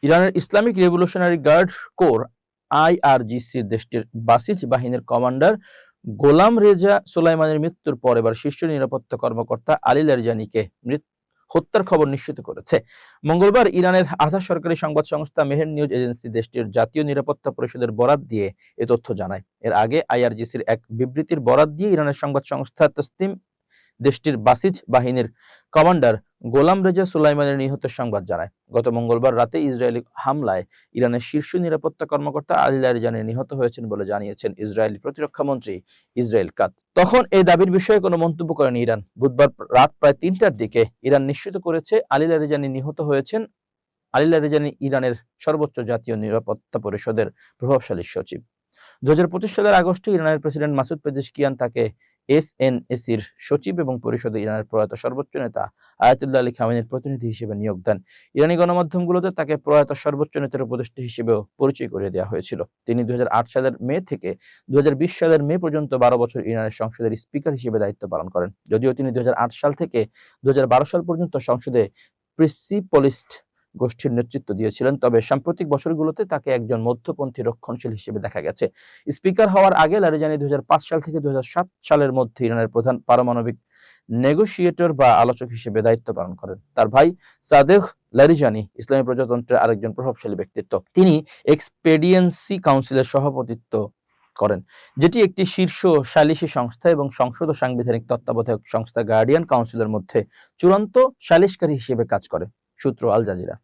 ইরানের Islamic revolutionary guard corps আইআরজিসির দেশটির Basij বাহিনীর কমান্ডার গোলাম রেজা সোলাইমানের মৃত্যুর পর এবার শীর্ষ নিরাপত্তা কর্মকর্তা আলী লারিজানিকে হত্যার খবর নিশ্চিত করেছে। মঙ্গলবার ইরানের আধা সরকারি সংবাদ সংস্থা মেহের নিউজ এজেন্সি দেশটির জাতীয় নিরাপত্তা পরিষদের বরাত দিয়ে এ তথ্য জানায়। এর আগে আইআরজিসির এক বিবৃতির বরাত দিয়ে ইরানের সংবাদ সংস্থা তসনিম দেশটির বাসিজ বাহিনীর কমান্ডার গোলাম রেজা সুলাইমানের নিহতের সংবাদ জানায়। গত মঙ্গলবার রাতে ইসরায়েলি হামলায় ইরানের শীর্ষ নিরাপত্তা কর্মকর্তা আলী লারিজানি নিহত হয়েছেন বলে জানিয়েছেন ইসরায়েলি প্রতিরক্ষা মন্ত্রী ইসরায়েল কাতজ। তখন এই দাবির বিষয়ে কোনো মন্তব্য করেনি ইরান। বুধবার রাত প্রায় ৩টার দিকে ইরান নিশ্চিত করেছে আলী লারিজানি নিহত হয়েছেন। আলী লারিজানি ইরানের সর্বোচ্চ জাতীয় নিরাপত্তা পরিষদের প্রভাবশালী সচিব। ২০২৫ সালের আগস্টে ইরানের প্রেসিডেন্ট মাসুদ পেজেশকিয়ান তাকে এসএনএসির সচিব এবং পরিষদে ইরানের প্রয়াত সর্বোচ্চ নেতা আয়াতুল্লাহ আলী খামেনির প্রতিনিধি হিসেবে নিয়োগ দেন। ইরানি গণমাধ্যমগুলোতে তাকে প্রয়াত সর্বোচ্চ নেতার উপদেষ্টা হিসেবেও পরিচয় করিয়ে দেওয়া হয়েছিল। তিনি ২০০৮ সালের মে থেকে ২০২০ সালের মে পর্যন্ত ১২ বছর ইরানের সংসদের স্পিকার হিসেবে দায়িত্ব পালন করেন। যদিও তিনি ২০০৮ সাল থেকে ২০১২ সাল পর্যন্ত সংসদে প্রিন্সিপলিস্ট গোষ্ঠীর নেতৃত্ব দিয়েছিলেন, তবে সাম্প্রতিক বছরগুলোতে তাকে একজন মধ্যপন্থী রক্ষণশীল হিসেবে দেখা গেছে। স্পিকার হওয়ার আগে লারিজানি ২০০৫ সাল থেকে ২০০৭ সালের মধ্যে ইরানের প্রধান পারমাণবিক নেগোশিয়েটর বা আলোচক হিসেবে দায়িত্ব পালন করেন। তার ভাই সাদেক লারিজানি ইসলামী প্রজাতন্ত্রের আরেকজন প্রভাবশালী ব্যক্তিত্ব। তিনি এক্সপেডিয়েন্সি কাউন্সিলের সভাপতিত্ব করেন, যেটি একটি শীর্ষ সালিশি সংস্থা এবং সংসদ ও সাংবিধানিক তত্ত্বাবধায়ক সংস্থা গার্ডিয়ান কাউন্সিলের মধ্যে চূড়ান্ত সালিশকারী হিসেবে কাজ করে। সূত্র আল জাজিরা।